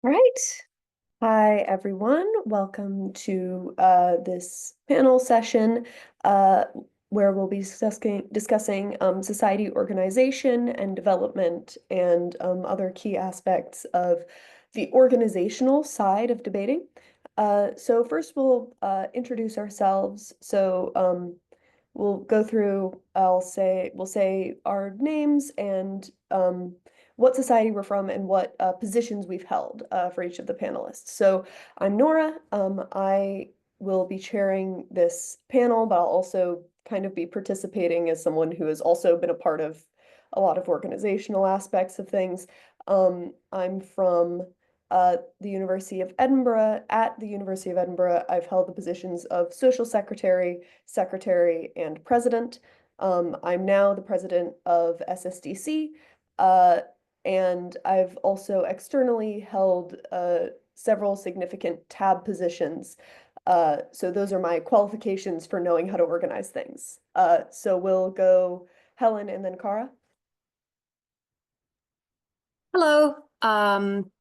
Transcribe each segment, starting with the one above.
All right. Hi, everyone. Welcome to this panel session uh, where we'll be discussing society organization and development and other key aspects of the organizational side of debating. So first, we'll introduce ourselves. We'll go through, we'll say our names and what society we're from and what positions we've held for each of the panelists. So I'm Nora. I will be chairing this panel, but I'll also kind of be participating as someone who has also been a part of a lot of organizational aspects of things. I'm from the University of Edinburgh. At the University of Edinburgh, I've held the positions of social secretary, and president. I'm now the president of SSDC, and I've also externally held several significant tab positions. So those are my qualifications for knowing how to organize things. So we'll go Helen and then Cara. Hello, I'm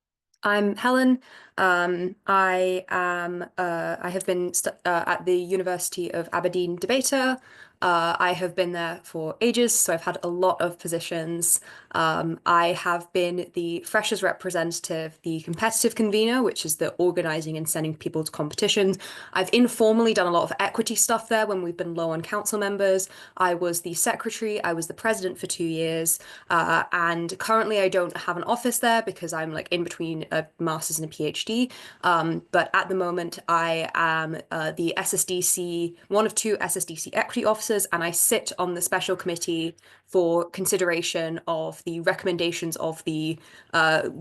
Helen. I have been at the University of Aberdeen debater. I have been there for ages, so I've had a lot of positions. I have been the freshers representative, the competitive convener, which is the organizing and sending people to competitions. I've informally done a lot of equity stuff there when we've been low on council members. I was the secretary, I was the president for 2 years, and currently I don't have an office there because I'm like in between a master's and a PhD. But at the moment, I am the SSDC, one of two SSDC equity officers, and I sit on the special committee for consideration of the recommendations of the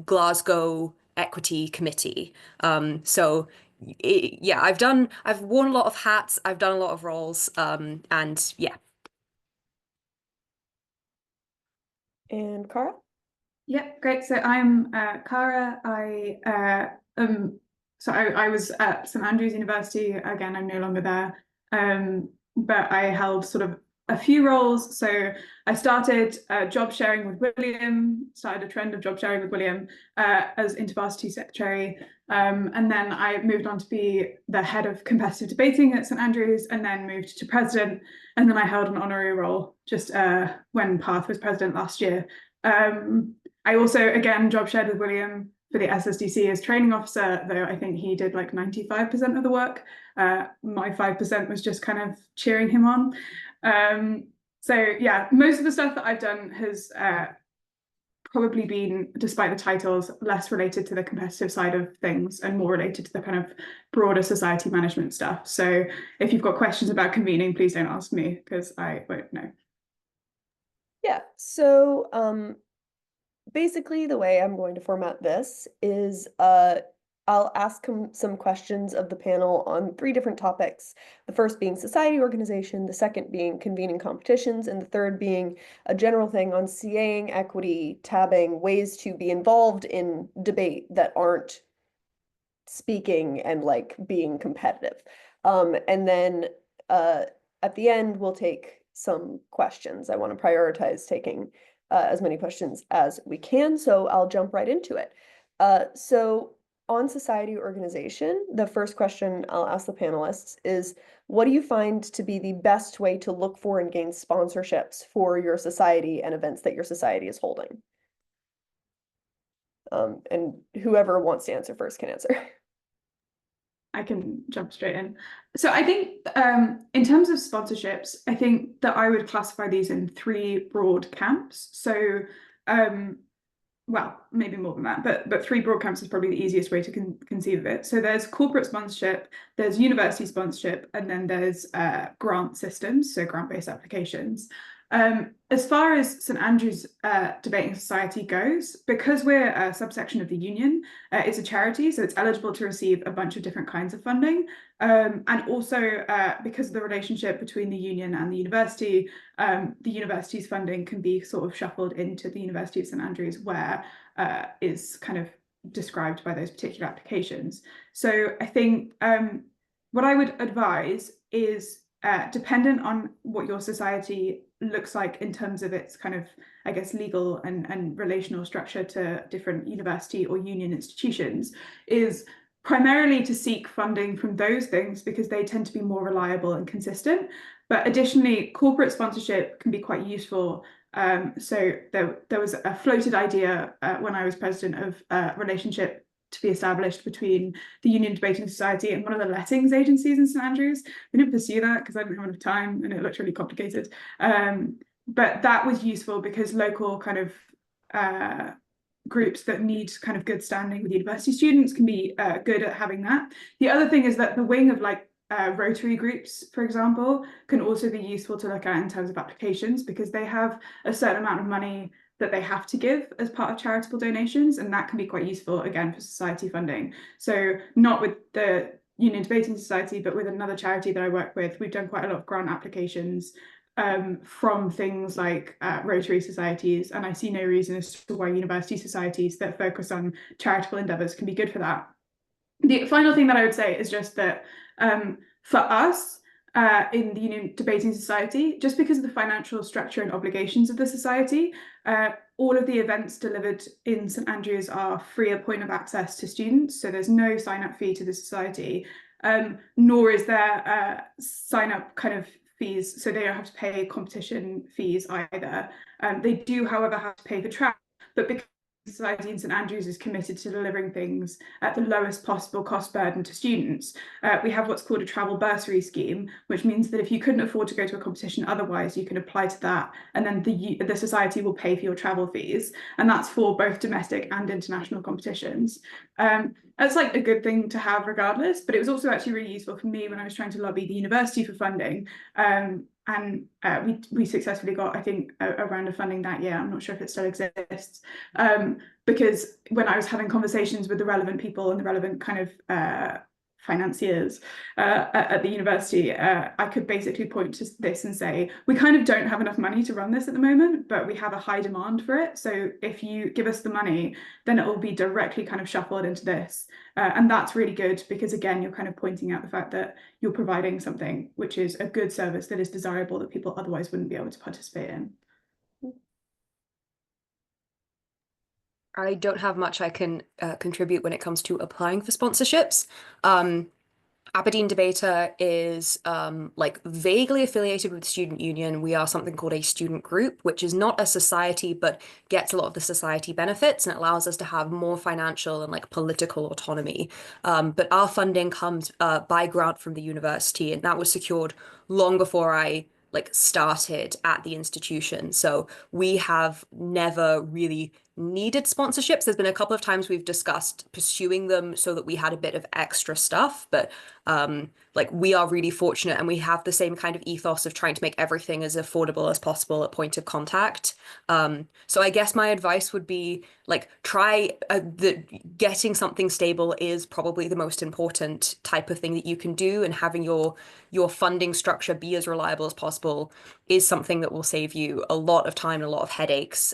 Glasgow Equity Committee. Yeah, I've worn a lot of hats, I've done a lot of roles, and yeah. And Cara? Yeah, great. So I'm Cara. I was at St Andrews University. Again, I'm no longer there. But I held sort of a few roles. So I started job sharing with William, started a trend of job sharing with William as intervarsity secretary. And then I moved on to be the head of competitive debating at St Andrews, and then moved to president. And then I held an honorary role just when Path was president last year. I also, again, job shared with William for the SSDC as training officer, though I think he did like 95% of the work. My 5% was just kind of cheering him on. So yeah, most of the stuff that I've done has probably been, despite the titles, less related to the competitive side of things and more related to the kind of broader society management stuff. So if you've got questions about convening, please don't ask me because I won't know. Yeah, so basically the way I'm going to format this is I'll ask some questions of the panel on 3 different topics. The first being society organization, the second being convening competitions, and the third being a general thing on CAing, equity, tabbing, ways to be involved in debate that aren't speaking and like being competitive. And then at the end, we'll take some questions. I want to prioritize taking as many questions as we can, so I'll jump right into it. So on society organization, the first question I'll ask the panelists is, what do you find to be the best way to look for and gain sponsorships for your society and events that your society is holding? And whoever wants to answer first can answer. I can jump straight in. So I think in terms of sponsorships, I think that I would classify these in 3 broad camps. So, well, maybe more than that, but 3 broad camps is probably the easiest way to conceive of it. So there's corporate sponsorship, there's university sponsorship, and then there's grant systems, so grant-based applications. As far as St Andrews Debating Society goes, because we're a subsection of the union, it's a charity, so it's eligible to receive a bunch of different kinds of funding. And also because of the relationship between the union and the university's funding can be sort of shuffled into the University of St Andrews, where is kind of described by those particular applications. So I think what I would advise is dependent on what your society looks like in terms of its kind of, I guess, legal and relational structure to different university or union institutions is primarily to seek funding from those things because they tend to be more reliable and consistent. But additionally, corporate sponsorship can be quite useful. So there was a floated idea when I was president of a relationship to be established between the Union Debating Society and one of the lettings agencies in St Andrews. We didn't pursue that because I didn't have enough time and it looked really complicated. But that was useful because local kind of groups that need kind of good standing with university students can be good at having that. The other thing is that the wing of like Rotary groups, for example, can also be useful to look at in terms of applications because they have a certain amount of money that they have to give as part of charitable donations, and that can be quite useful again for society funding. So not with the Union Debating Society, but with another charity that I work with, we've done quite a lot of grant applications from things like Rotary societies, and I see no reason as to why university societies that focus on charitable endeavours can be good for that. The final thing that I would say is just that for us in the Union Debating Society, just because of the financial structure and obligations of the society, all of the events delivered in St Andrews are free at point of access to students, so there's no sign-up fee to the society, nor is there sign-up kind of fees, so they don't have to pay competition fees either. They do, however, have to pay for travel, but because Society in St Andrews is committed to delivering things at the lowest possible cost burden to students. We have what's called a travel bursary scheme, which means that if you couldn't afford to go to a competition otherwise, you can apply to that, and then the society will pay for your travel fees, and that's for both domestic and international competitions. That's like a good thing to have regardless, but it was also actually really useful for me when I was trying to lobby the university for funding. And we successfully got, I think, a round of funding that year. I'm not sure if it still exists, because when I was having conversations with the relevant people and the relevant kind of financiers at the university, I could basically point to this and say, we kind of don't have enough money to run this at the moment, but we have a high demand for it. So if you give us the money, then it will be directly kind of shuffled into this. And that's really good because, again, you're kind of pointing out the fact that you're providing something which is a good service that is desirable that people otherwise wouldn't be able to participate in. I don't have much I can contribute when it comes to applying for sponsorships. Aberdeen Debater is like vaguely affiliated with the student union. We are something called a student group, which is not a society, but gets a lot of the society benefits and it allows us to have more financial and like political autonomy. But our funding comes by grant from the university, and that was secured long before I like started at the institution. So we have never really needed sponsorships. There's been a couple of times we've discussed pursuing them so that we had a bit of extra stuff, but like we are really fortunate and we have the same kind of ethos of trying to make everything as affordable as possible at point of contact. So I guess my advice would be like try getting something stable is probably the most important type of thing that you can do, and having your funding structure be as reliable as possible is something that will save you a lot of time and a lot of headaches.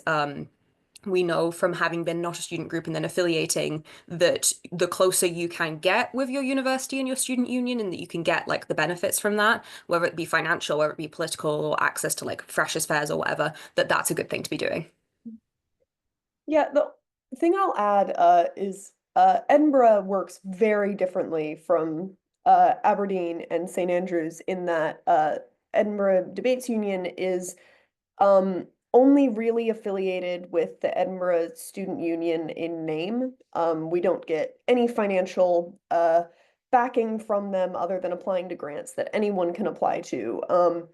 We know from having been not a student group and then affiliating that the closer you can get with your university and your student union, and that you can get like the benefits from that, whether it be financial, whether it be political, or access to like freshers fairs or whatever, that's a good thing to be doing. Yeah, the thing I'll add is Edinburgh works very differently from Aberdeen and St Andrews in that Edinburgh Debates Union is only really affiliated with the Edinburgh Student Union in name. We don't get any financial backing from them other than applying to grants that anyone can apply to.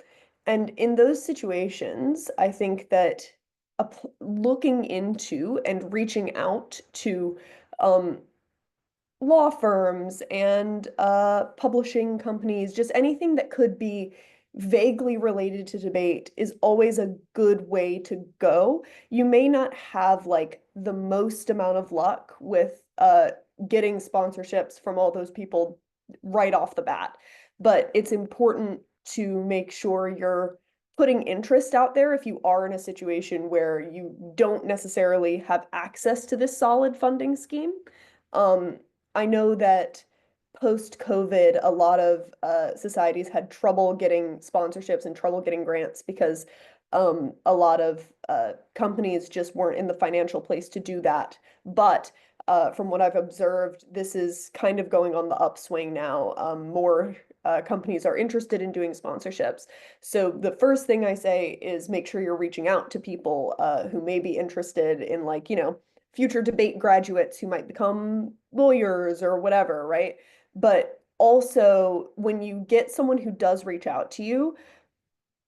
And in those situations, I think that looking into and reaching out to law firms and publishing companies, just anything that could be vaguely related to debate is always a good way to go. You may not have like the most amount of luck with getting sponsorships from all those people right off the bat, but it's important to make sure you're putting interest out there if you are in a situation where you don't necessarily have access to this solid funding scheme. I know that post-COVID, a lot of societies had trouble getting sponsorships and trouble getting grants because a lot of companies just weren't in the financial place to do that. But from what I've observed, this is kind of going on the upswing now. More companies are interested in doing sponsorships. So the first thing I say is make sure you're reaching out to people who may be interested in, like, future debate graduates who might become lawyers or whatever, right? But also, when you get someone who does reach out to you,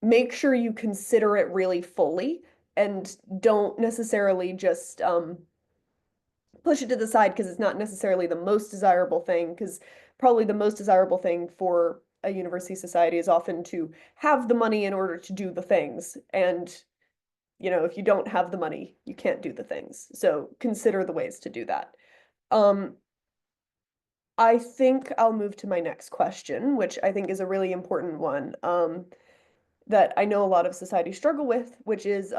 make sure you consider it really fully and don't necessarily just push it to the side because it's not necessarily the most desirable thing, because probably the most desirable thing for a university society is often to have the money in order to do the things. And, if you don't have the money, you can't do the things. So consider the ways to do that. I think I'll move to my next question, which I think is a really important one. That I know a lot of societies struggle with, which is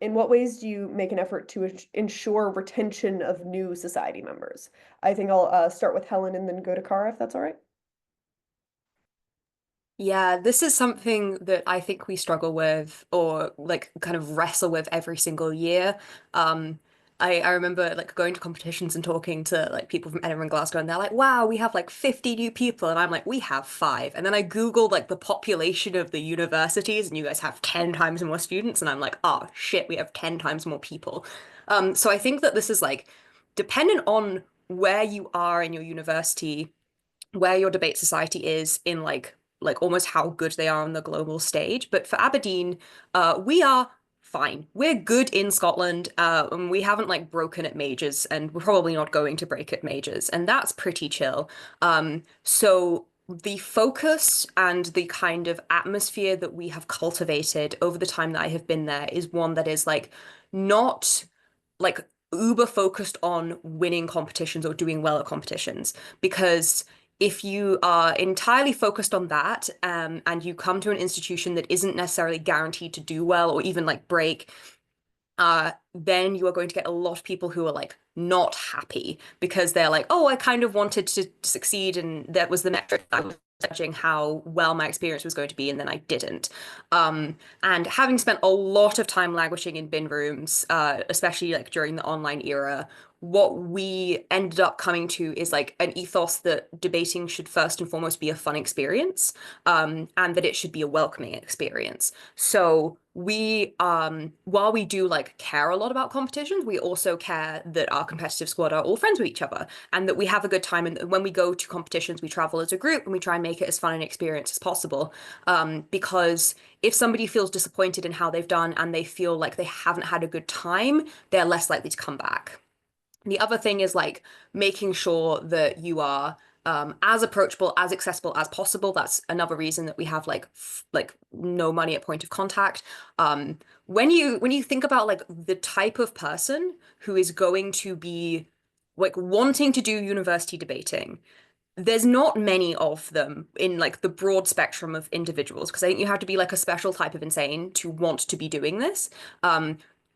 in what ways do you make an effort to ensure retention of new society members? I think I'll start with Helen and then go to Cara, if that's all right. Yeah, this is something that I think we struggle with or like kind of wrestle with every single year. Um, I remember like going to competitions and talking to like people from Edinburgh and Glasgow, and they're like, wow, we have like 50 new people. And I'm like, we have 5. And then I Googled like the population of the universities, and you guys have 10 times more students. And I'm like, oh shit, we have 10 times more people. So I think that this is like dependent on where you are in your university, where your debate society is in like almost how good they are on the global stage. But for Aberdeen, we are fine. We're good in Scotland, and we haven't like broken at majors, and we're probably not going to break at majors, and that's pretty chill. So the focus and the kind of atmosphere that we have cultivated over the time that I have been there is one that is like not like uber focused on winning competitions or doing well at competitions, because if you are entirely focused on that, and you come to an institution that isn't necessarily guaranteed to do well or even like break, then you are going to get a lot of people who are like not happy because they're like, oh, I kind of wanted to succeed, and that was the metric I was judging how well my experience was going to be, and then I didn't. And having spent a lot of time languishing in bin rooms, especially like during the online era, what we ended up coming to is like an ethos that debating should first and foremost be a fun experience, and that it should be a welcoming experience. So we, while we do like care a lot about competitions, we also care that our competitive squad are all friends with each other and that we have a good time. And when we go to competitions, we travel as a group and we try and make it as fun an experience as possible. Because if somebody feels disappointed in how they've done and they feel like they haven't had a good time, they're less likely to come back. The other thing is like making sure that you are as approachable, as accessible as possible. That's another reason that we have like no money at point of contact. When you think about like the type of person who is going to be like wanting to do university debating, there's not many of them in like the broad spectrum of individuals, because I think you have to be like a special type of insane to want to be doing this.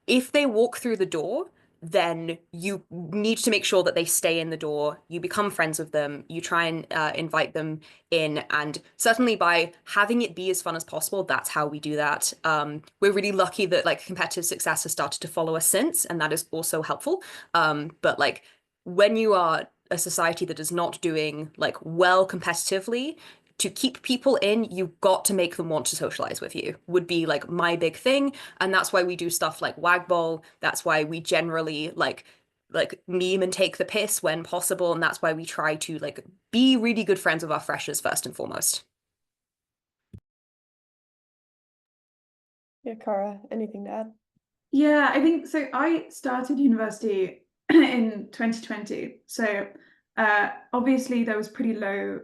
If they walk through the door, then you need to make sure that they stay in the door. You become friends with them. You try and invite them in. And certainly by having it be as fun as possible, that's how we do that. We're really lucky that like competitive success has started to follow us since, and that is also helpful. But like when you are a society that is not doing like well competitively, to keep people in, you've got to make them want to socialize with you, would be like my big thing. And that's why we do stuff like Wagball. That's why we generally like meme and take the piss when possible. And that's why we try to like be really good friends with our freshers first and foremost. Yeah, Cara, anything to add? Yeah, I think so. I started university in 2020. So obviously there was pretty low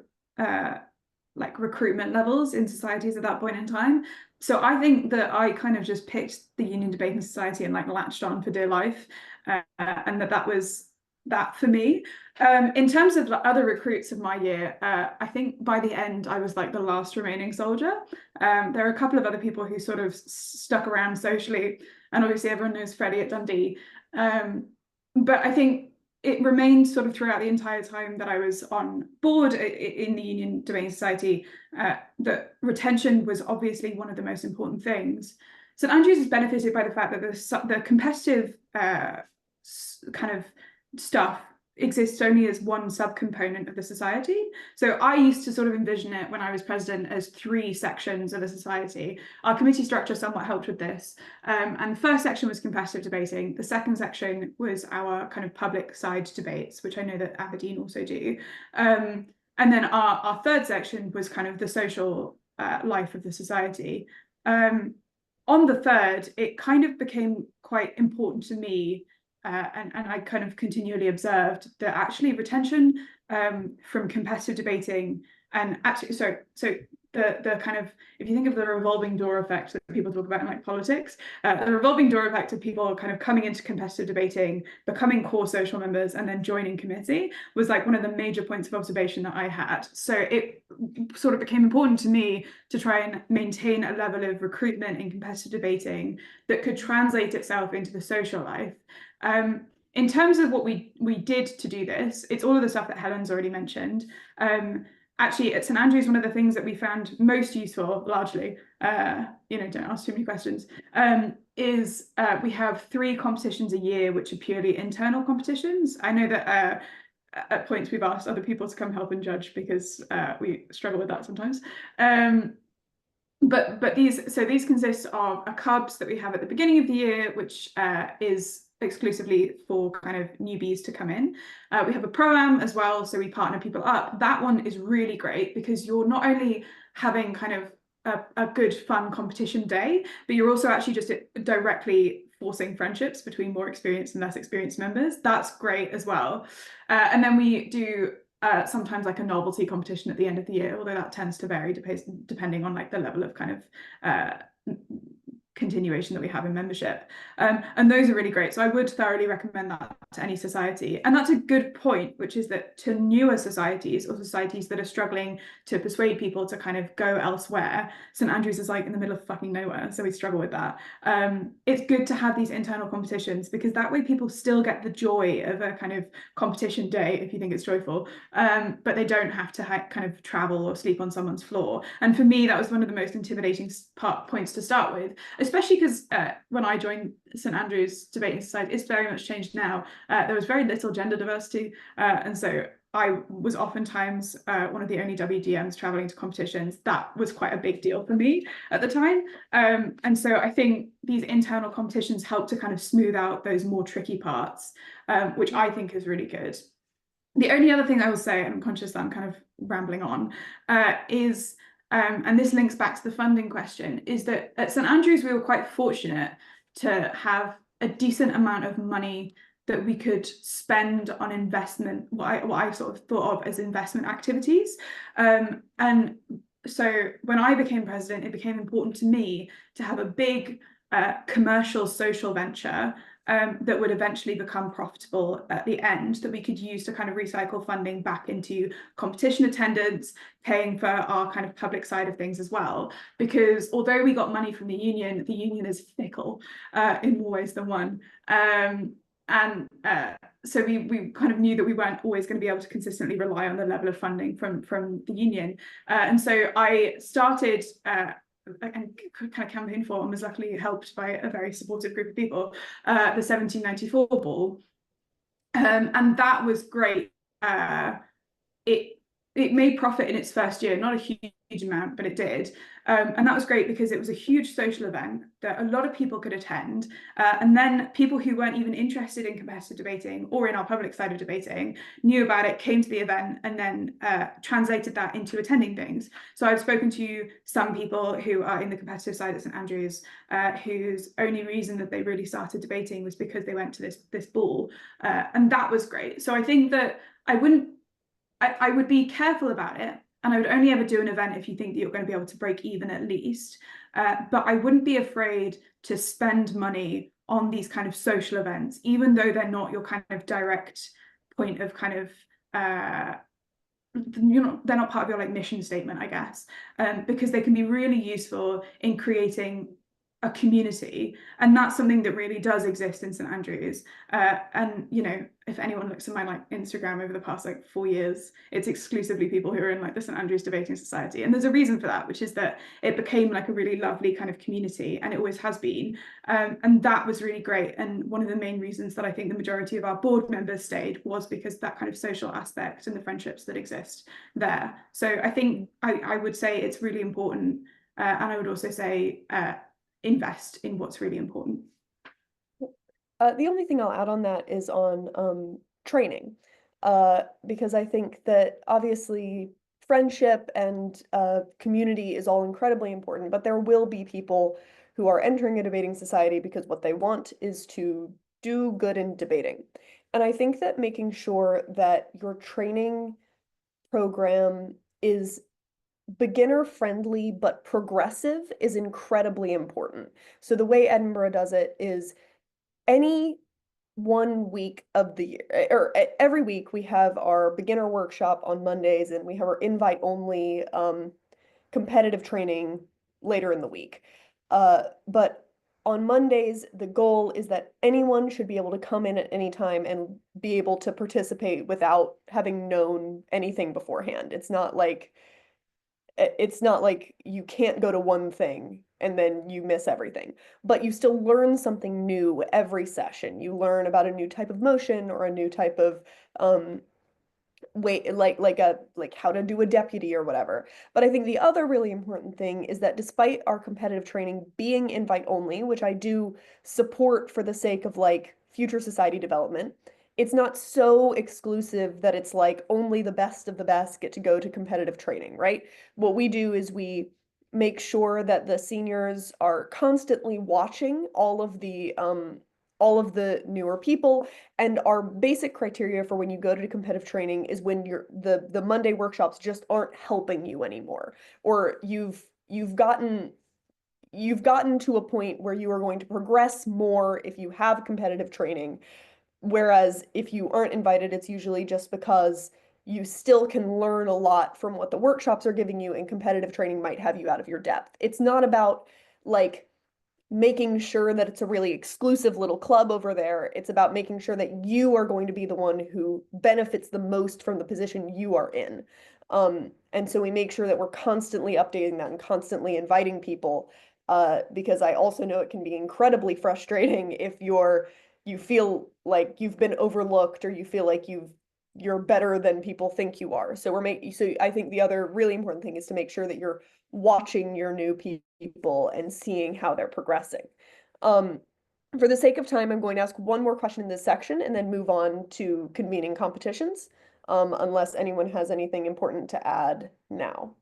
like recruitment levels in societies at that point in time. So I think that I kind of just picked the Union Debating Society and like latched on for dear life, and that was that for me. In terms of like, other recruits of my year, I think by the end I was like the last remaining soldier. There are a couple of other people who sort of stuck around socially, and obviously everyone knows Freddie at Dundee. But I think it remained sort of throughout the entire time that I was on board in the Union Debating Society that retention was obviously one of the most important things. St Andrews has benefited by the fact that the competitive kind of stuff exists only as one subcomponent of the society. So I used to sort of envision it when I was president as 3 sections of a society. Our committee structure somewhat helped with this. And the first section was competitive debating. The second section was our kind of public side debates, which I know that Aberdeen also do. And then our third section was kind of the social life of the society. On the third, it kind of became quite important to me, and I kind of continually observed that actually retention from competitive debating, and actually, so the kind of, if you think of the revolving door effect that people talk about in like politics, the revolving door effect of people kind of coming into competitive debating, becoming core social members, and then joining committee was like one of the major points of observation that I had. So it sort of became important to me to try and maintain a level of recruitment in competitive debating that could translate itself into the social life. In terms of what we did to do this, it's all of the stuff that Helen's already mentioned. Actually, at St Andrews, one of the things that we found most useful, largely, don't ask too many questions, is we have 3 competitions a year, which are purely internal competitions. I know that at points we've asked other people to come help and judge because we struggle with that sometimes. But these consist of a cubs that we have at the beginning of the year, which is exclusively for kind of newbies to come in. We have a pro-am as well, so we partner people up. That one is really great because you're not only having kind of a good fun competition day, but you're also actually just directly forcing friendships between more experienced and less experienced members. That's great as well. And then we do sometimes like a novelty competition at the end of the year, although that tends to vary depending on like the level of kind of continuation that we have in membership, and those are really great. So I would thoroughly recommend that to any society. And that's a good point, which is that to newer societies or societies that are struggling to persuade people to kind of go elsewhere, St Andrews is like in the middle of fucking nowhere, so we struggle with that. It's good to have these internal competitions because that way people still get the joy of a kind of competition day if you think it's joyful, but they don't have to kind of travel or sleep on someone's floor. And for me, that was one of the most intimidating points to start with, especially because when I joined St Andrews Debating Society, it's very much changed now. There was very little gender diversity, and so I was oftentimes one of the only WDMs traveling to competitions. That was quite a big deal for me at the time, and so I think these internal competitions help to kind of smooth out those more tricky parts, which I think is really good. The only other thing I will say, and I'm conscious that I'm kind of rambling on, is and this links back to the funding question, is that at St Andrews we were quite fortunate to have a decent amount of money that we could spend on investment, what I sort of thought of as investment activities. And so when I became president, it became important to me to have a big commercial social venture that would eventually become profitable at the end, that we could use to kind of recycle funding back into competition attendance, paying for our kind of public side of things as well. Because although we got money from the union is fickle in more ways than one. So we kind of knew that we weren't always going to be able to consistently rely on the level of funding from the union. And so I started and kind of campaigned for, and was luckily helped by a very supportive group of people, the 1794 ball, and that was great. It made profit in its first year, not a huge amount, but it did, and that was great because it was a huge social event that a lot of people could attend, and then people who weren't even interested in competitive debating or in our public side of debating knew about it, came to the event, and then translated that into attending things. So I've spoken to some people who are in the competitive side at St Andrews, whose only reason that they really started debating was because they went to this ball, and that was great. So I think that I would be careful about it, and I would only ever do an event if you think that you're going to be able to break even at least. But I wouldn't be afraid to spend money on these kind of social events, even though they're not your kind of direct point of kind of, they're not part of your like mission statement, I guess, because they can be really useful in creating a community, and that's something that really does exist in St Andrews. And you know, if anyone looks at my like Instagram over the past like 4 years, it's exclusively people who are in like the St Andrews Debating Society, and there's a reason for that, which is that it became like a really lovely kind of community, and it always has been. And that was really great, and one of the main reasons that I think the majority of our board members stayed was because that kind of social aspect and the friendships that exist there. So I think I would say it's really important, and I would also say invest in what's really important. The only thing I'll add on that is on training, because I think that obviously friendship and community is all incredibly important, but there will be people who are entering a debating society because what they want is to do good in debating. And I think that making sure that your training program is beginner friendly but progressive is incredibly important. So the way Edinburgh does it is any 1 week of the year, or every week we have our beginner workshop on Mondays, and we have our invite only competitive training later in the week. But on Mondays, the goal is that anyone should be able to come in at any time and be able to participate without having known anything beforehand. It's not like you can't go to one thing and then you miss everything, but you still learn something new every session. You learn about a new type of motion or a new type of way, like how to do a deputy or whatever. But I think the other really important thing is that despite our competitive training being invite only, which I do support for the sake of like future society development, it's not so exclusive that it's like only the best of the best get to go to competitive training, right? What we do is we make sure that the seniors are constantly watching all of the newer people, and our basic criteria for when you go to competitive training is when the Monday workshops just aren't helping you anymore, or you've gotten to a point where you are going to progress more if you have competitive training. Whereas if you aren't invited, it's usually just because you still can learn a lot from what the workshops are giving you, and competitive training might have you out of your depth. It's not about like making sure that it's a really exclusive little club over there. It's about making sure that you are going to be the one who benefits the most from the position you are in. And so we make sure that we're constantly updating that and constantly inviting people, because I also know it can be incredibly frustrating if you feel like you've been overlooked, or you feel like you're better than people think you are. So I think the other really important thing is to make sure that you're watching your new people and seeing how they're progressing. For the sake of time, I'm going to ask one more question in this section and then move on to convening competitions, unless anyone has anything important to add now.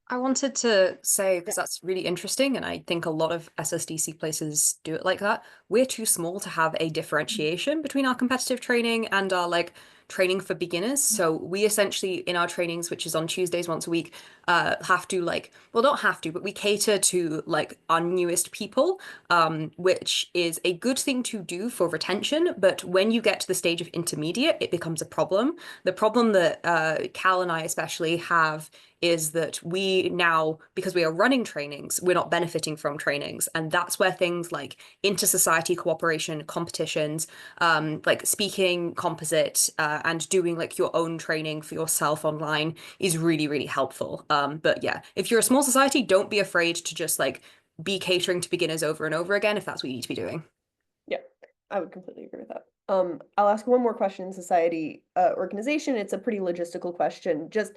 I wanted to say, because that's really interesting, and I think a lot of SSDC places do it like that. We're too small to have a differentiation between our competitive training and our like training for beginners. So we essentially, in our trainings, which is on Tuesdays once a week, have to like, well, don't have to, but we cater to like our newest people, which is a good thing to do for retention. But when you get to the stage of intermediate, it becomes a problem. The problem that Cal and I especially have is that we now, because we are running trainings, we're not benefiting from trainings. And that's where things like inter-society cooperation, competitions, like speaking composite, and doing like your own training for yourself online is really, really helpful. But yeah, if you're a small society, don't be afraid to just like be catering to beginners over and over again if that's what you need to be doing. Yeah, I would completely agree with that. I'll ask one more question in society organization. It's a pretty logistical question. Just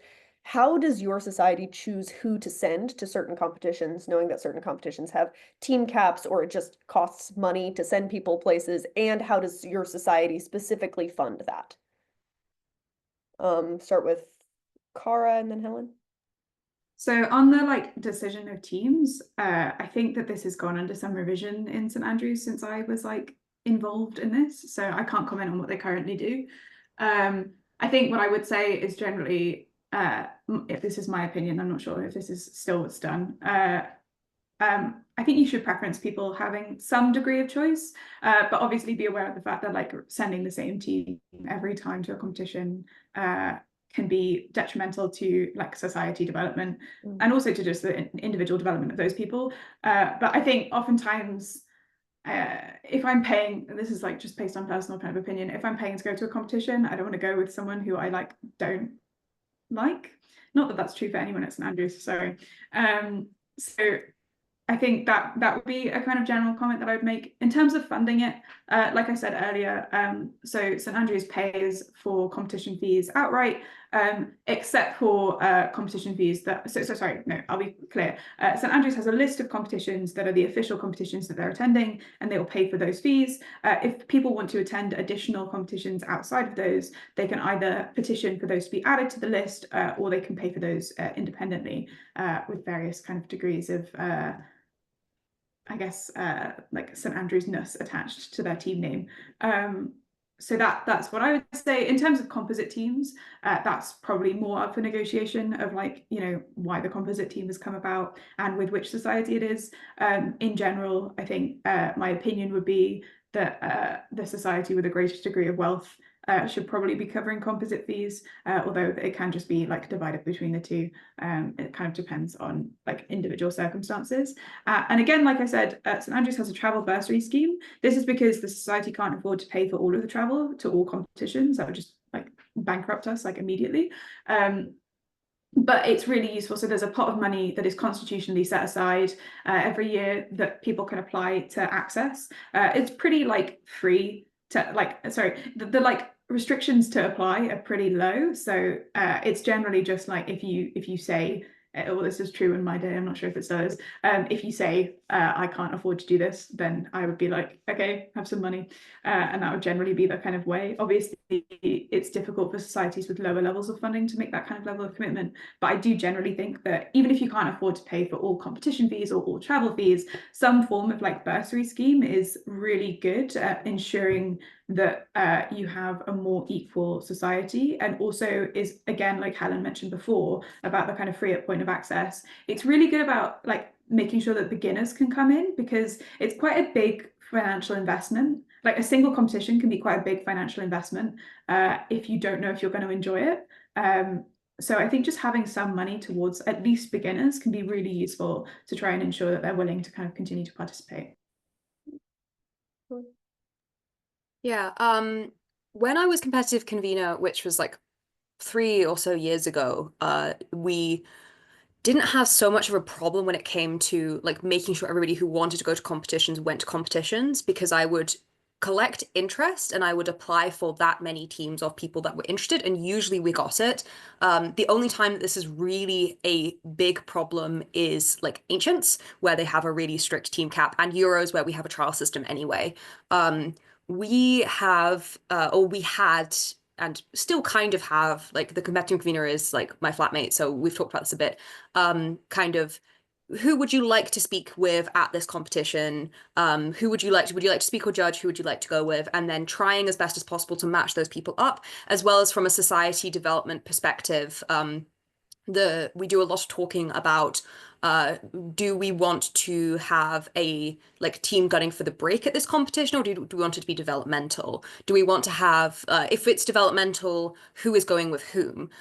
how does your society choose who to send to certain competitions, knowing that certain competitions have team caps or it just costs money to send people places? And how does your society specifically fund that? Start with Cara and then Helen. So on the like decision of teams, I think that this has gone under some revision in St Andrews since I was like involved in this. So I can't comment on what they currently do. I think what I would say is generally, if this is my opinion, I'm not sure if this is still what's done. I think you should preference people having some degree of choice, but obviously be aware of the fact that like sending the same team every time to a competition can be detrimental to like society development and also to just the individual development of those people. But I think oftentimes if I'm paying, this is like just based on personal kind of opinion, if I'm paying to go to a competition, I don't want to go with someone who I like don't like. Not that that's true for anyone at St Andrews, sorry. So I think that would be a kind of general comment that I would make. In terms of funding it, like I said earlier, so St Andrews pays for competition fees outright, except for competition fees that, sorry, no, I'll be clear. St Andrews has a list of competitions that are the official competitions that they're attending, and they will pay for those fees. If people want to attend additional competitions outside of those, they can either petition for those to be added to the list, or they can pay for those independently, with various kind of degrees of I guess like St Andrews-ness attached to their team name. So that's what I would say. In terms of composite teams, that's probably more up for negotiation of like, you know, why the composite team has come about and with which society it is. In general, I think my opinion would be that the society with the greatest degree of wealth should probably be covering composite fees, although it can just be like divided between the two. It kind of depends on like individual circumstances. And again, like I said, St Andrews has a travel bursary scheme. This is because the society can't afford to pay for all of the travel to all competitions. That would just like bankrupt us like immediately. But it's really useful. So there's a pot of money that is constitutionally set aside every year that people can apply to access. It's pretty like free to like, sorry, the like restrictions to apply are pretty low. So it's generally just like if you say, well, this is true in my day, I'm not sure if it still is. If you say, I can't afford to do this, then I would be like, okay, have some money. And that would generally be the kind of way. Obviously, it's difficult for societies with lower levels of funding to make that kind of level of commitment. But I do generally think that even if you can't afford to pay for all competition fees or all travel fees, some form of like bursary scheme is really good at ensuring that you have a more equal society, and also is, again, like Helen mentioned before, about the kind of free at point of access. It's really good about like making sure that beginners can come in, because it's quite a big financial investment. Like a single competition can be quite a big financial investment if you don't know if you're going to enjoy it. So I think just having some money towards at least beginners can be really useful to try and ensure that they're willing to kind of continue to participate. Yeah, when I was competitive convener, which was like 3 or so years ago, we didn't have so much of a problem when it came to like making sure everybody who wanted to go to competitions went to competitions, because I would collect interest and I would apply for that many teams of people that were interested, and usually we got it. The only time that this is really a big problem is like Ancients, where they have a really strict team cap, and Euros, where we have a trial system anyway. We have, or we had, and still kind of have, like the competitive convener is like my flatmate, so we've talked about this a bit, kind of, who would you like to speak with at this competition? Who would you like to speak or judge? Who would you like to go with? And then trying as best as possible to match those people up, as well as from a society development perspective. We do a lot of talking about, do we want to have a like team gunning for the break at this competition, or do we want it to be developmental? Do we want to have, if it's developmental, who is going with whom?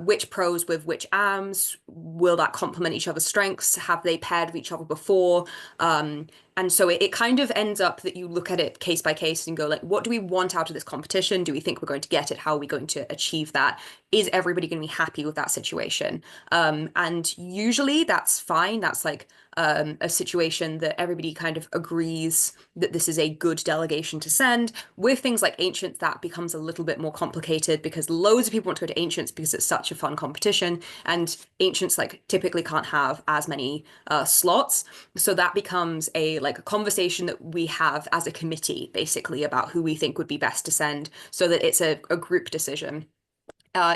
Which pros with which AMs? Will that complement each other's strengths? Have they paired with each other before? And so it kind of ends up that you look at it case by case and go like, what do we want out of this competition? Do we think we're going to get it? How are we going to achieve that? Is everybody going to be happy with that situation? And usually that's fine. That's like a situation that everybody kind of agrees that this is a good delegation to send. With things like Ancients, that becomes a little bit more complicated, because loads of people want to go to Ancients because it's such a fun competition, and Ancients like typically can't have as many slots. So that becomes a like a conversation that we have as a committee, basically, about who we think would be best to send, so that it's a group decision.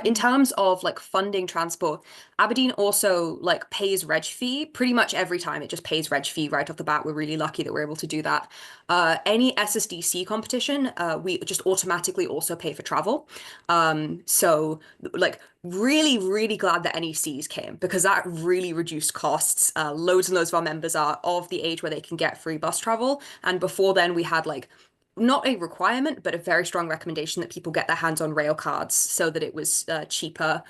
In terms of like funding transport, Aberdeen also like pays reg fee pretty much every time. It just pays reg fee right off the bat. We're really lucky that we're able to do that. Any SSDC competition, we just automatically also pay for travel. So like really, really glad that NECs came, because that really reduced costs. Loads and loads of our members are of the age where they can get free bus travel. And before then we had like not a requirement, but a very strong recommendation that people get their hands on rail cards so that it was cheaper.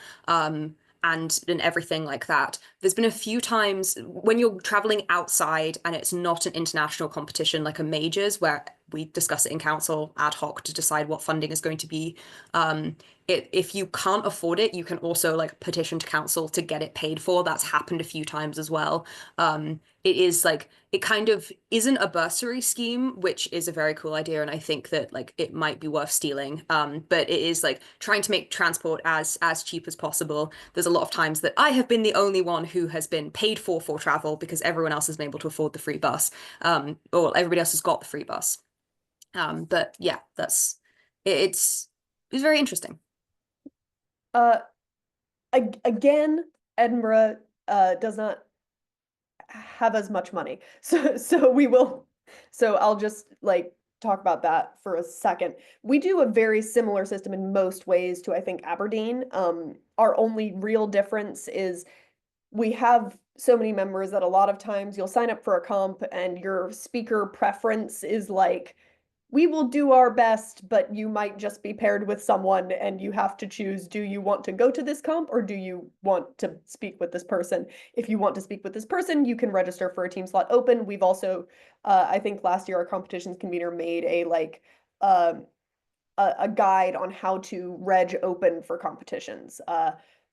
And everything like that. There's been a few times when you're traveling outside and it's not an international competition like a majors where we discuss it in council ad hoc to decide what funding is going to be. If you can't afford it, you can also like petition to council to get it paid for. That's happened a few times as well. It is like, it kind of isn't a bursary scheme, which is a very cool idea. And I think that like it might be worth stealing. But it is like trying to make transport as cheap as possible. There's a lot of times that I have been the only one who has been paid for travel because everyone else has been able to afford the free bus, or everybody else has got the free bus. But yeah, it's very interesting. Again, Edinburgh does not have as much money. So I'll just like talk about that for a second. We do a very similar system in most ways to, I think, Aberdeen. Our only real difference is we have so many members that a lot of times you'll sign up for a comp and your speaker preference is like, we will do our best, but you might just be paired with someone and you have to choose, do you want to go to this comp or do you want to speak with this person? If you want to speak with this person, you can register for a team slot open. We've also, I think last year our competitions convener made a guide on how to reg open for competitions.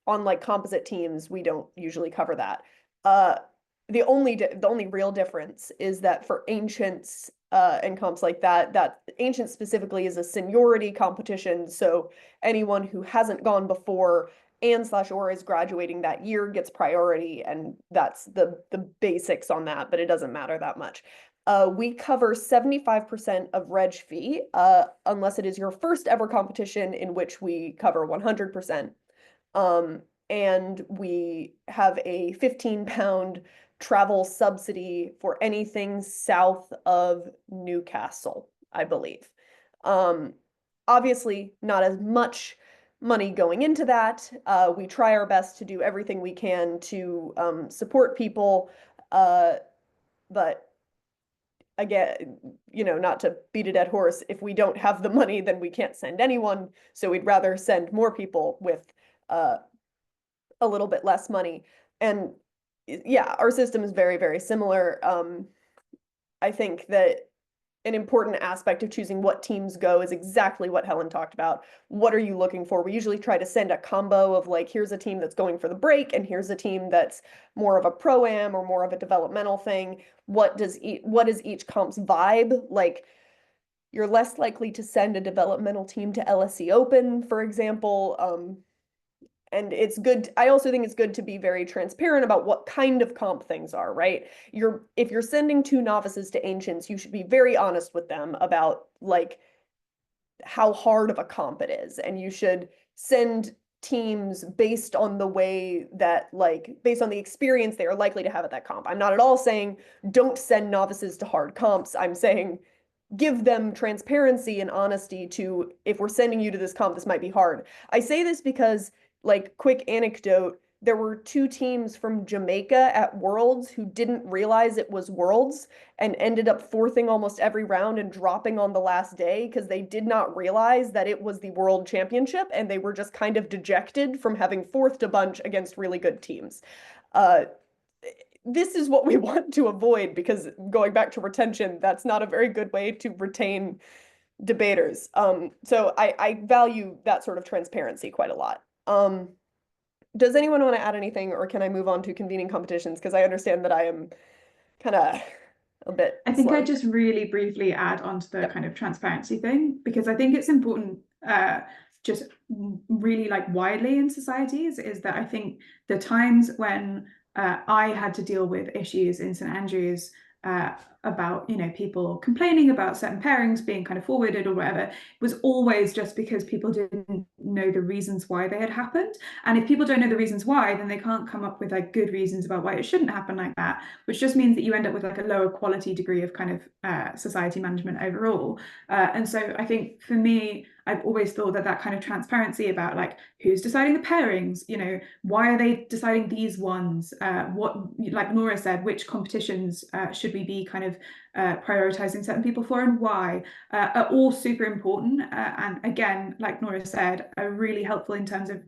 On like composite teams, we don't usually cover that. The only real difference is that for ancients and comps like that ancient specifically is a seniority competition. So anyone who hasn't gone before and/or is graduating that year gets priority, and that's the basics on that, but it doesn't matter that much. We cover 75% of reg fee, unless it is your first ever competition, in which we cover 100%. And we have a £15 travel subsidy for anything south of Newcastle, I believe. Obviously, not as much money going into that. We try our best to do everything we can to support people, but again, not to beat a dead horse, if we don't have the money, then we can't send anyone. So we'd rather send more people with a little bit less money. And yeah, our system is very, very similar. I think that an important aspect of choosing what teams go is exactly what Helen talked about. What are you looking for? We usually try to send a combo of like, here's a team that's going for the break, and here's a team that's more of a pro-am or more of a developmental thing. What is each comp's vibe? Like, you're less likely to send a developmental team to LSE Open, for example. And it's good. I also think it's good to be very transparent about what kind of comp things are, right? If you're sending two novices to ancients, you should be very honest with them about like how hard of a comp it is. And you should send teams based on the way that, like, based on the experience they are likely to have at that comp. I'm not at all saying don't send novices to hard comps. I'm saying give them transparency and honesty to, if we're sending you to this comp, this might be hard. I say this because, like, quick anecdote, there were two teams from Jamaica at Worlds who didn't realize it was Worlds and ended up fourthing almost every round and dropping on the last day because they did not realize that it was the World Championship, and they were just kind of dejected from having fourthed a bunch against really good teams. This is what we want to avoid, because going back to retention, that's not a very good way to retain debaters. So I value that sort of transparency quite a lot. Does anyone want to add anything, or can I move on to convening competitions? Because I understand that I am kind of a bit I think slow. I just really briefly add on to the kind of transparency thing, because I think it's important, just really like widely in societies, is that I think the times when I had to deal with issues in St Andrews about people complaining about certain pairings being kind of forwarded or whatever, was always just because people didn't know the reasons why they had happened. And if people don't know the reasons why, then they can't come up with like good reasons about why it shouldn't happen like that, which just means that you end up with like a lower quality degree of kind of society management overall. And so I think for me, I've always thought that kind of transparency about like who's deciding the pairings, why are they deciding these ones, what, like Nora said, which competitions should we be kind of prioritizing certain people for and why are all super important. And again, like Nora said, are really helpful in terms of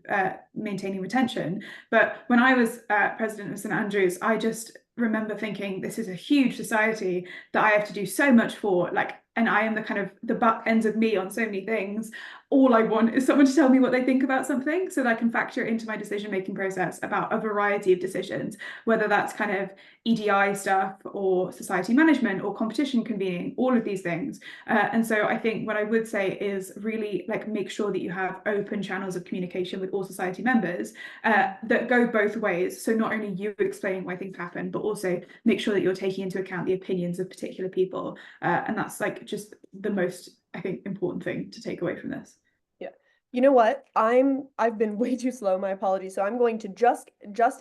maintaining retention. But when I was president of St Andrews, I just remember thinking, this is a huge society that I have to do so much for, like, and I am the kind of the butt ends of me on so many things. All I want is someone to tell me what they think about something so that I can factor it into my decision-making process about a variety of decisions, whether that's kind of EDI stuff or society management or competition convening, all of these things. And so I think what I would say is really like make sure that you have open channels of communication with all society members that go both ways. So not only you explaining why things happen, but also make sure that you're taking into account the opinions of particular people. And that's like just the most, I think, important thing to take away from this. Yeah. You know what? I've been way too slow, my apologies. So I'm going to just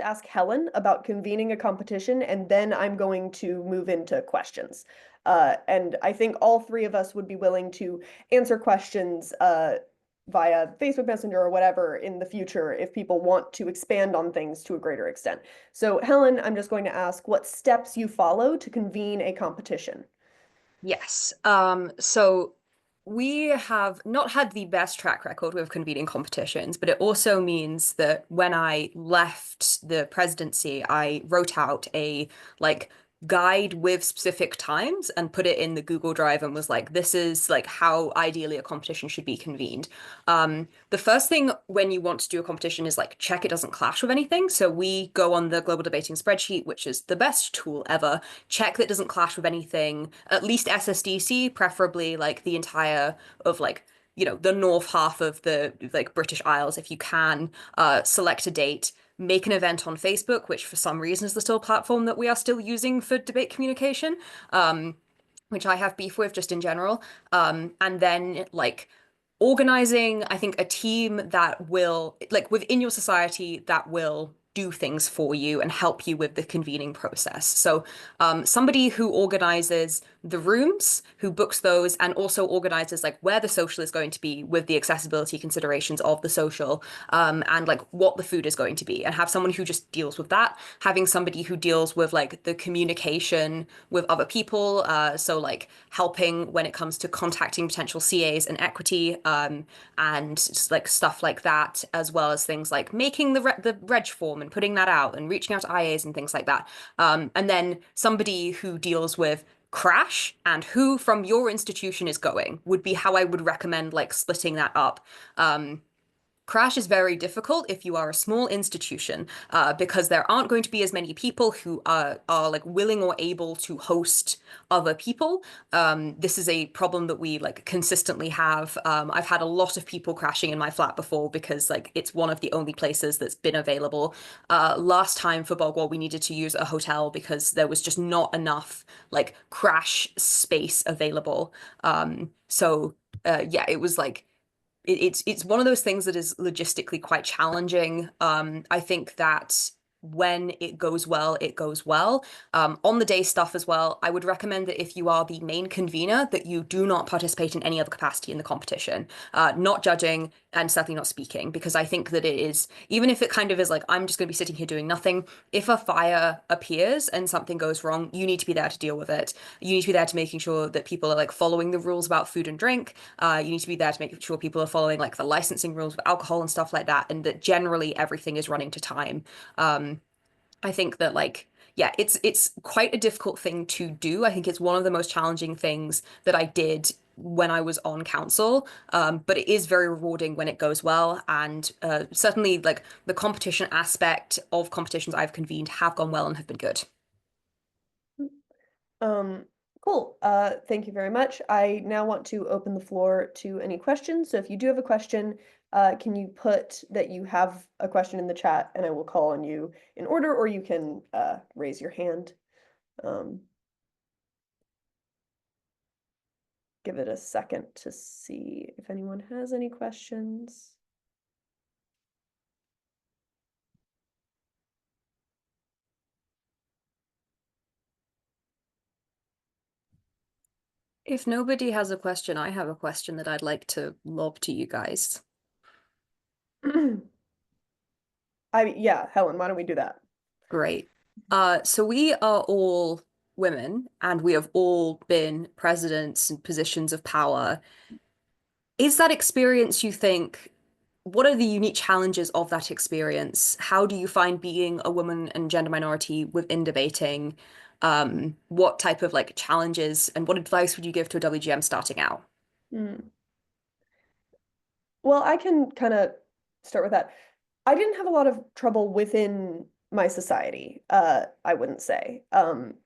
ask Helen about convening a competition, and then I'm going to move into questions. And I think all three of us would be willing to answer questions via Facebook Messenger or whatever in the future if people want to expand on things to a greater extent. So Helen, I'm just going to ask what steps you follow to convene a competition. Yes. So we have not had the best track record with convening competitions, but it also means that when I left the presidency, I wrote out a like guide with specific times and put it in the Google Drive and was like, this is like how ideally a competition should be convened. The first thing when you want to do a competition is like check it doesn't clash with anything. So we go on the global debating spreadsheet, which is the best tool ever. Check that it doesn't clash with anything, at least SSDC, preferably like the entire of like, you know, the north half of the like British Isles if you can. Select a date, make an event on Facebook, which for some reason is the still platform that we are still using for debate communication, which I have beef with just in general. And then like organizing, I think, a team that will, like within your society, that will do things for you and help you with the convening process. So somebody who organizes the rooms, who books those, and also organizes like where the social is going to be with the accessibility considerations of the social, and like what the food is going to be, and have someone who just deals with that, having somebody who deals with like the communication with other people, so like helping when it comes to contacting potential CAs and equity, and just, like stuff like that, as well as things like making the reg form and putting that out and reaching out to IAs and things like that. And then somebody who deals with crash and who from your institution is going would be how I would recommend like splitting that up. Crash is very difficult if you are a small institution, because there aren't going to be as many people who are like willing or able to host other people. This is a problem that we like consistently have. I've had a lot of people crashing in my flat before because like it's one of the only places that's been available. Last time for Bogwell, we needed to use a hotel because there was just not enough like crash space available. Yeah, it was like it's one of those things that is logistically quite challenging. I think that when it goes well, it goes well. On the day stuff as well, I would recommend that if you are the main convener, that you do not participate in any other capacity in the competition, not judging and certainly not speaking, because I think that it is, even if it kind of is like, I'm just going to be sitting here doing nothing, if a fire appears and something goes wrong, you need to be there to deal with it. You need to be there to making sure that people are like following the rules about food and drink. You need to be there to make sure people are following like the licensing rules with alcohol and stuff like that, and that generally everything is running to time. I think that like yeah, it's quite a difficult thing to do. I think it's one of the most challenging things that I did when I was on council, but it is very rewarding when it goes well. And certainly like the competition aspect of competitions I've convened have gone well and have been good. Um, cool. Thank you very much. I now want to open the floor to any questions. So if you do have a question, can you put that you have a question in the chat and I will call on you in order, or you can raise your hand. Give it a second to see if anyone has any questions. If nobody has a question, I have a question that I'd like to lob to you guys. Yeah, Helen, why don't we do that? Great. So we are all women, and we have all been presidents and positions of power. Is that experience, you think, what are the unique challenges of that experience? How do you find being a woman and gender minority within debating? What type of like challenges and what advice would you give to a WGM starting out? Well, I can kind of start with that. I didn't have a lot of trouble within my society, I wouldn't say,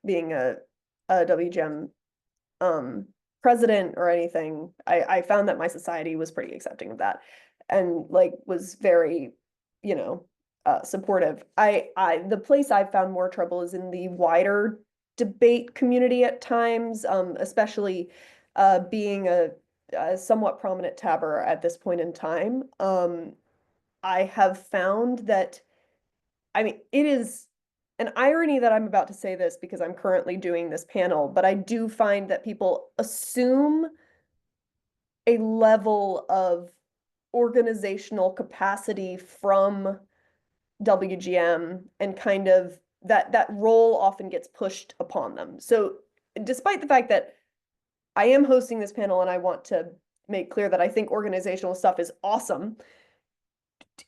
being a WGM president or anything. I found that my society was pretty accepting of that and like was very, you know, supportive. The place I've found more trouble is in the wider debate community at times, especially being a somewhat prominent tabber at this point in time. I have found that, I mean, it is an irony that I'm about to say this because I'm currently doing this panel, but I do find that people assume a level of organizational capacity from WGM and kind of that role often gets pushed upon them. So despite the fact that I am hosting this panel and I want to make clear that I think organizational stuff is awesome,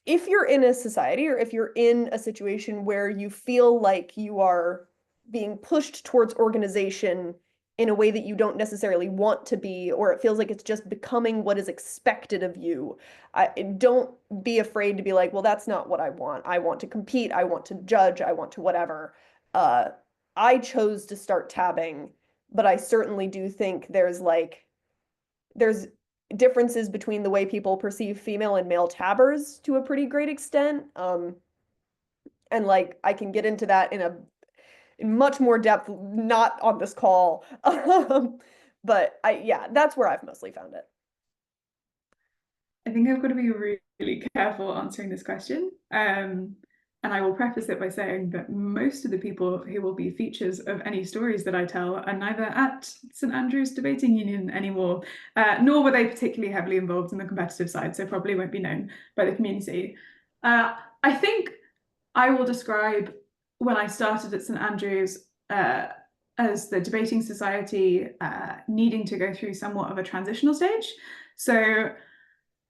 if you're in a society or if you're in a situation where you feel like you are being pushed towards organization in a way that you don't necessarily want to be, or it feels like it's just becoming what is expected of you, don't be afraid to be like, well, that's not what I want. I want to compete. I want to judge. I want to whatever. I chose to start tabbing, but I certainly do think there's differences between the way people perceive female and male tabbers to a pretty great extent. And like I can get into that in much more depth, not on this call. But yeah, that's where I've mostly found it. I think I've got to be really careful answering this question. And I will preface it by saying that most of the people who will be features of any stories that I tell are neither at St Andrews Debating Union anymore, nor were they particularly heavily involved in the competitive side, so probably won't be known by the community. I think I will describe when I started at St Andrews as the debating society needing to go through somewhat of a transitional stage. So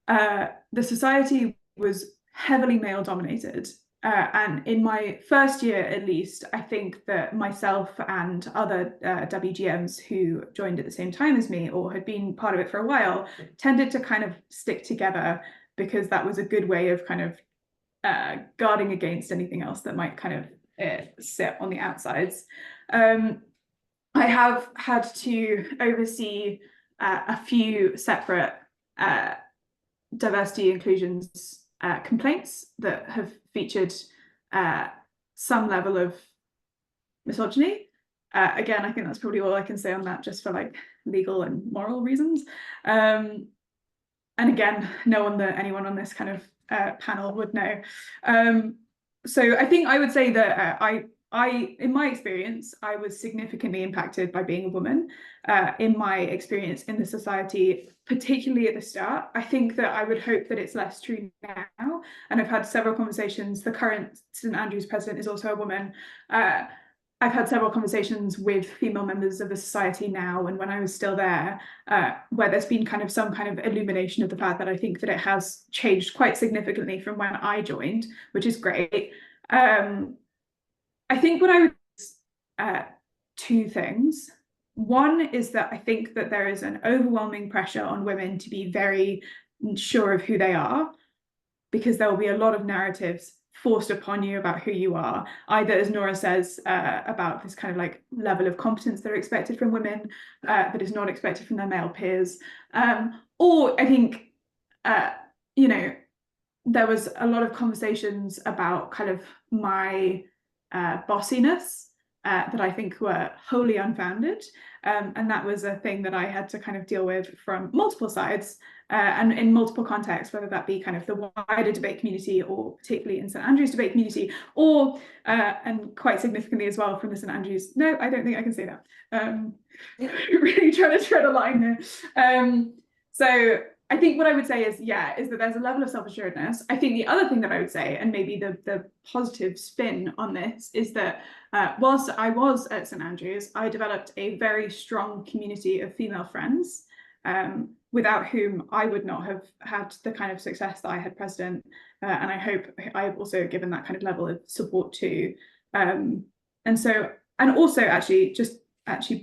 the society was heavily male dominated. And in my first year, at least, I think that myself and other WGMs who joined at the same time as me or had been part of it for a while tended to kind of stick together because that was a good way of kind of guarding against anything else that might kind of sit on the outsides. I have had to oversee a few separate diversity inclusions complaints that have featured some level of misogyny. Again, I think that's probably all I can say on that, just for like legal and moral reasons. And again, anyone on this kind of panel would know. So I think I would say that in my experience, I was significantly impacted by being a woman. In my experience in the society, particularly at the start, I think that I would hope that it's less true now. And I've had several conversations. The current St Andrews president is also a woman. I've had several conversations with female members of the society now, and when I was still there, where there's been kind of some kind of illumination of the fact that I think that it has changed quite significantly from when I joined, which is great. I think what I would two things. One is that I think that there is an overwhelming pressure on women to be very sure of who they are, because there will be a lot of narratives forced upon you about who you are, either, as Nora says, about this kind of like level of competence that are expected from women that is not expected from their male peers. Or I think, you know, there was a lot of conversations about kind of my bossiness that I think were wholly unfounded. And that was a thing that I had to kind of deal with from multiple sides and in multiple contexts, whether that be kind of the wider debate community or particularly in St Andrews debate community, or, and quite significantly as well from the St Andrews, no, I don't think I can say that. Really trying to tread a line there. So I think what I would say is, is that there's a level of self-assuredness. I think the other thing that I would say, and maybe the positive spin on this, is that whilst I was at St Andrews, I developed a very strong community of female friends, without whom I would not have had the kind of success that I had president. And I hope I've also given that kind of level of support too. And also actually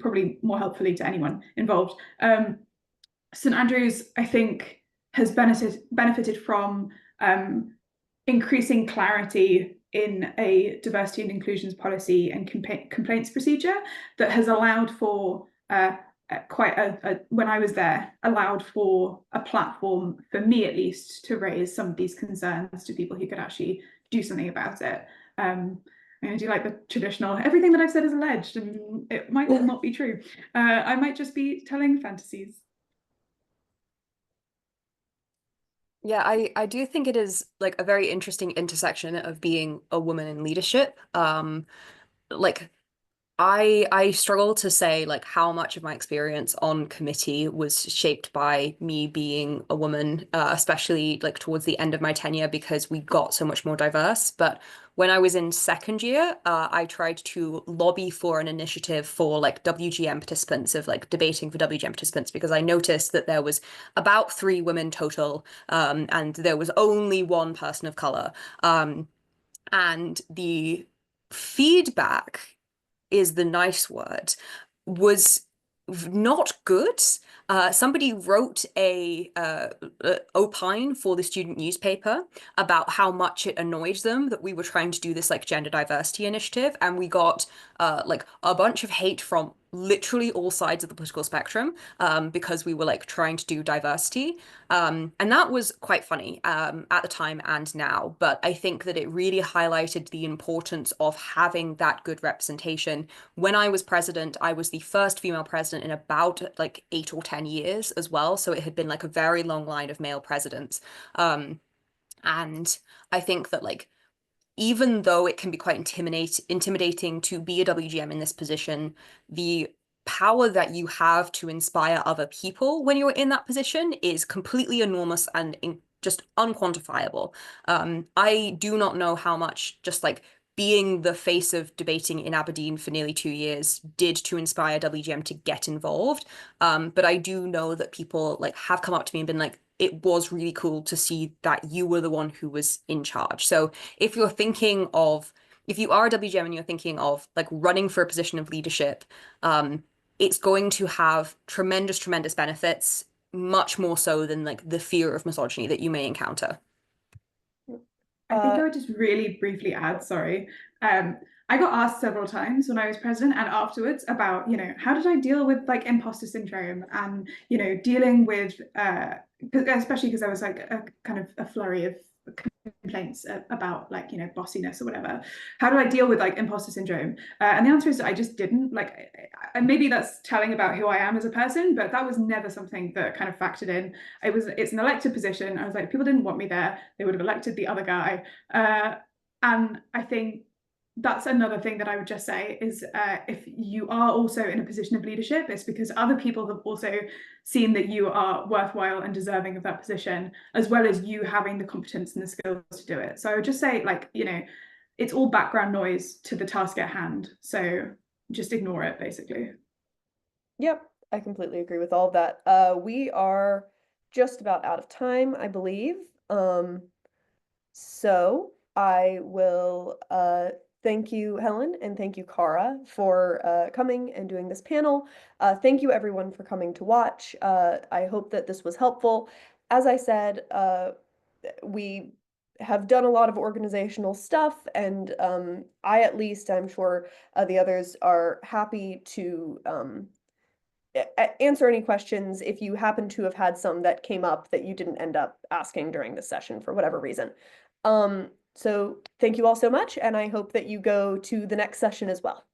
probably more helpfully to anyone involved, St Andrews, I think, has benefited from increasing clarity in a diversity and inclusions policy and complaints procedure that has allowed for when I was there, allowed for a platform for me at least to raise some of these concerns to people who could actually do something about it. I do like the traditional, everything that I've said is alleged, and it might not be true. I might just be telling fantasies. Yeah, I do think it is like a very interesting intersection of being a woman in leadership. Like I struggle to say like how much of my experience on committee was shaped by me being a woman, especially like towards the end of my tenure because we got so much more diverse. But when I was in second year, I tried to lobby for an initiative for like WGM participants of like debating for WGM participants because I noticed that there was about 3 women total, and there was only 1 person of color. And the feedback is the nice word, was not good. Somebody wrote a opine for the student newspaper about how much it annoyed them that we were trying to do this like gender diversity initiative, and we got like a bunch of hate from literally all sides of the political spectrum because we were like trying to do diversity. And that was quite funny at the time and now. But I think that it really highlighted the importance of having that good representation. When I was president, I was the first female president in about like 8 or 10 years as well. So it had been like a very long line of male presidents. And I think that like even though it can be quite intimidating to be a WGM in this position, the power that you have to inspire other people when you're in that position is completely enormous and just unquantifiable. I do not know how much just like being the face of debating in Aberdeen for nearly 2 years did to inspire WGM to get involved. But I do know that people like have come up to me and been like, it was really cool to see that you were the one who was in charge. So if you're thinking of, if you are a WGM and you're thinking of like running for a position of leadership, it's going to have tremendous, tremendous benefits, much more so than like the fear of misogyny that you may encounter. I think I would just really briefly add, sorry. I got asked several times when I was president and afterwards about, how did I deal with like imposter syndrome and, dealing with, especially because there was like a kind of a flurry of complaints about like, bossiness or whatever. How do I deal with like imposter syndrome? And the answer is I just didn't. Like, and maybe that's telling about who I am as a person, but that was never something that kind of factored in. It's an elected position. I was like, people didn't want me there. They would have elected the other guy. And I think that's another thing that I would just say is if you are also in a position of leadership, it's because other people have also seen that you are worthwhile and deserving of that position, as well as you having the competence and the skills to do it. So I would just say, like, it's all background noise to the task at hand. So just ignore it, basically. Yep, I completely agree with all of that. We are just about out of time, I believe. So I will thank you, Helen, and thank you, Cara, for coming and doing this panel. Thank you, everyone, for coming to watch. I hope that this was helpful. As I said, we have done a lot of organizational stuff, and at least, I'm sure the others are happy to answer any questions if you happen to have had some that came up that you didn't end up asking during the session for whatever reason. So thank you all so much, and I hope that you go to the next session as well.